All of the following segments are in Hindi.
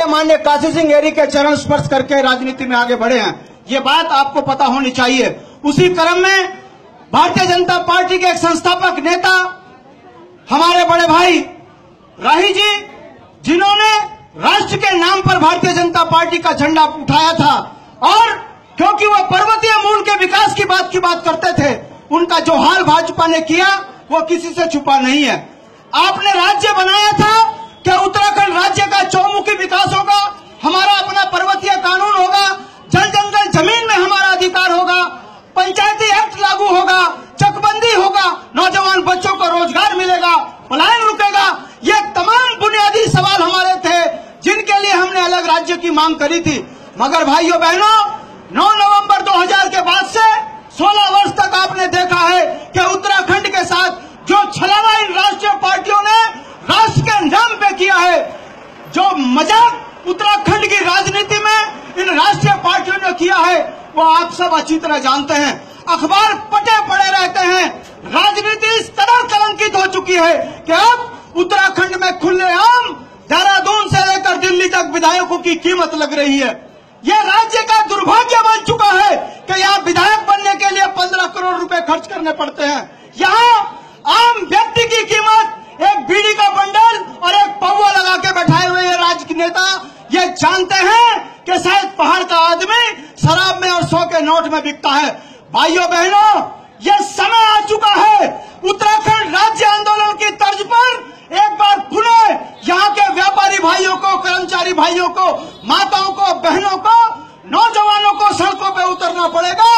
माननीय काशी सिंह एरी के चरण स्पर्श करके राजनीति में आगे बढ़े हैं, ये बात आपको पता होनी चाहिए। उसी क्रम में भारतीय जनता पार्टी के एक संस्थापक नेता हमारे बड़े भाई राही जी, जिन्होंने राष्ट्र के नाम पर भारतीय जनता पार्टी का झंडा उठाया था, और क्योंकि वह पर्वतीय मूल के विकास की बात करते थे, उनका जो हाल भाजपा ने किया वो किसी से छुपा नहीं है। आपने राज्य बनाया था कि उत्तराखंड राज्य का चौमुखी विकास होगा, हमारा अपना पर्वतीय कानून होगा, जल जंगल जमीन में हमारा अधिकार होगा, पंचायती एक्ट लागू होगा, चकबंदी होगा, नौजवान बच्चों को रोजगार मिलेगा, पलायन रुकेगा। ये तमाम बुनियादी सवाल हमारे थे जिनके लिए हमने अलग राज्य की मांग करी थी। मगर भाइयों बहनों, 9 नवंबर 2000 के बाद से 16 वर्ष तक आपने देखा है कि उत्तराखंड के साथ जो छलावा इन राष्ट्रीय पार्टियों ने राष्ट्र के नाम पे किया है, जो मजाक उत्तराखंड की राजनीति में इन राष्ट्रीय पार्टियों ने किया है, वो आप सब अच्छी तरह जानते हैं। अखबार पटे पड़े रहते हैं। राजनीति इस कदर कलंकित हो चुकी है कि अब उत्तराखंड में खुलेआम देहरादून से लेकर दिल्ली तक विधायकों की कीमत लग रही है। यह राज्य का दुर्भाग्य बन चुका है कि यहाँ विधायक बनने के लिए 15 करोड़ रुपए खर्च करने पड़ते हैं। यहाँ आम व्यक्ति की कीमत एक बीड़ी का बंडल और एक पौवा लगा के बैठाए हुए ये राज्य नेता ये जानते हैं कि शायद पहाड़ का आदमी शराब में और 100 के नोट में बिकता है। भाइयों बहनों, ये समय आ चुका है उत्तराखंड राज्य आंदोलन की तर्ज पर एक बार पुनः यहाँ के व्यापारी भाइयों को, कर्मचारी भाइयों को, माताओं को, बहनों को, नौजवानों को सड़कों पे उतरना पड़ेगा।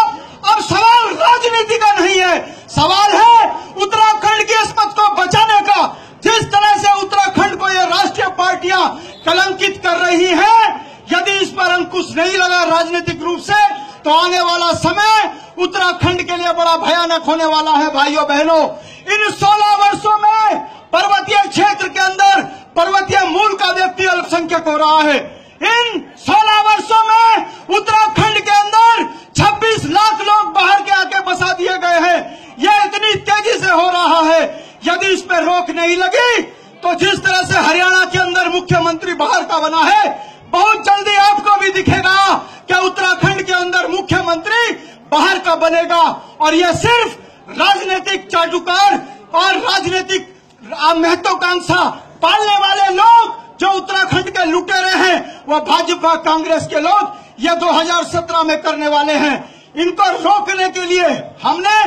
अब सवाल राजनीति का नहीं है, सवाल है उत्तराखंड की इस्मत को बचाने का। जिस तरह से उत्तराखंड को ये राष्ट्रीय पार्टियां कलंकित कर रही हैं, यदि इस पर अंकुश नहीं लगा राजनीतिक रूप से, तो आने वाला समय उत्तराखंड के लिए बड़ा भयानक होने वाला है। भाइयों बहनों, इन 16 वर्षों में पर्वतीय क्षेत्र के अंदर पर्वतीय मूल का व्यक्ति अल्पसंख्यक हो रहा है। इन 16 वर्षों में उत्तराखंड के अंदर 26 लाख लोग बाहर के आके बसा दिए गए हैं। यह इतनी तेजी से हो रहा है, यदि इस पर रोक नहीं लगी तो जिस तरह से हरियाणा के अंदर मुख्यमंत्री बाहर का बना है, बहुत जल्दी आपको भी दिखेगा कि उत्तराखंड के अंदर मुख्यमंत्री बाहर का बनेगा। और यह सिर्फ राजनीतिक चाटुकार और राजनीतिक महत्वाकांक्षा पालने वाले लोग जो उत्तराखंड के लुटेरे हैं, वह भाजपा कांग्रेस के लोग ये 2017 में करने वाले हैं। इनको रोकने के लिए हमने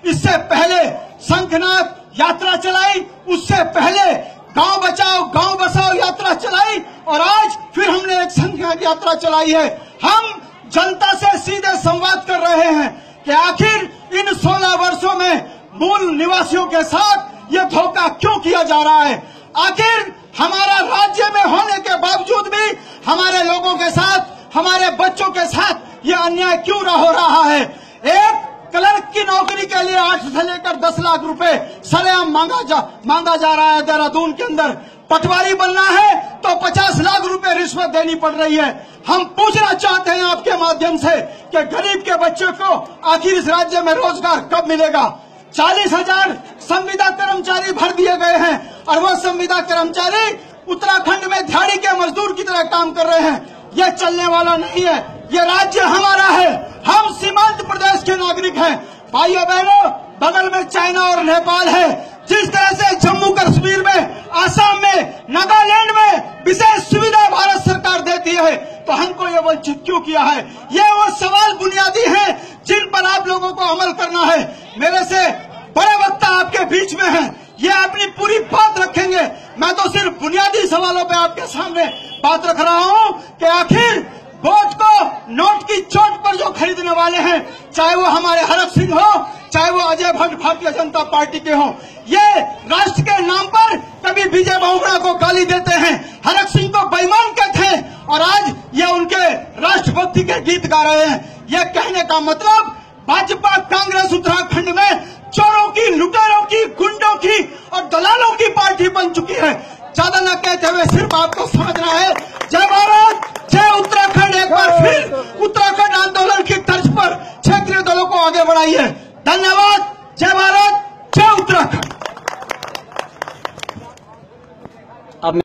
इससे पहले शंखनाद यात्रा चलाई, उससे पहले गांव बचाओ गांव बसाओ यात्रा चलाई, और आज फिर हमने एक शंखनाद यात्रा चलाई है। हम जनता से सीधे संवाद कर रहे हैं कि आखिर इन 16 वर्षों में मूल निवासियों के साथ ये धोखा क्यों किया जा रहा है। आखिर हमारा राज्य में होने के बावजूद भी हमारे लोगों के साथ, हमारे बच्चों के साथ ये अन्याय क्यों हो रहा है। एक क्लर्क की नौकरी के लिए 8 से लेकर 10 लाख रुपए सरेआम मांगा जा रहा है देहरादून के अंदर। पटवारी बनना है तो 50 लाख रुपए रिश्वत देनी पड़ रही है। हम पूछना चाहते हैं आपके माध्यम से कि गरीब के बच्चे को आखिर इस राज्य में रोजगार कब मिलेगा। 40,000 संविदा कर्मचारी भर दिए गए हैं, और वो संविदा कर्मचारी उत्तराखंड में दिहाड़ी के मजदूर की तरह काम कर रहे हैं। ये चलने वाला नहीं है। ये राज्य हमारा है, हम सीमांत प्रदेश के नागरिक हैं। भाइयों बहनों, बगल में चाइना और नेपाल है। जिस तरह से जम्मू कश्मीर में, आसाम में, नागालैंड में विशेष सुविधा भारत सरकार देती है, तो हमको ये वंचित क्यों किया है। ये वो सवाल बुनियादी हैं जिन पर आप लोगों को अमल करना है। मेरे से बड़े वक्ता आपके बीच में हैं, ये अपनी पूरी बात रखेंगे। मैं तो सिर्फ बुनियादी सवालों पे आपके सामने बात रख रहा हूँ कि आखिर वोट को नोट की चोट पर जो खरीदने वाले हैं, चाहे वो हमारे हरक सिंह हो, चाहे वो अजय भट्ट भारतीय जनता पार्टी के हों, ये राष्ट्र के नाम पर कभी विजय बहुगुणा को गाली देते हैं, हरक सिंह को बेईमान कहते हैं, और आज ये उनके राष्ट्रभक्ति के गीत गा रहे हैं। ये कहने का मतलब भाजपा कांग्रेस उत्तराखंड में चोरों की, लुटेरों की, गुंडों की और दलालों की पार्टी बन चुकी है। ज्यादा न कहते हुए सिर्फ आपको समझना है, जय भारत, जय उत्तराखंड। एक बार फिर उत्तराखंड आंदोलन की तर्ज पर क्षेत्रीय दलों को आगे बढ़ाइए। धन्यवाद। जय भारत, जय उत्तराखंड।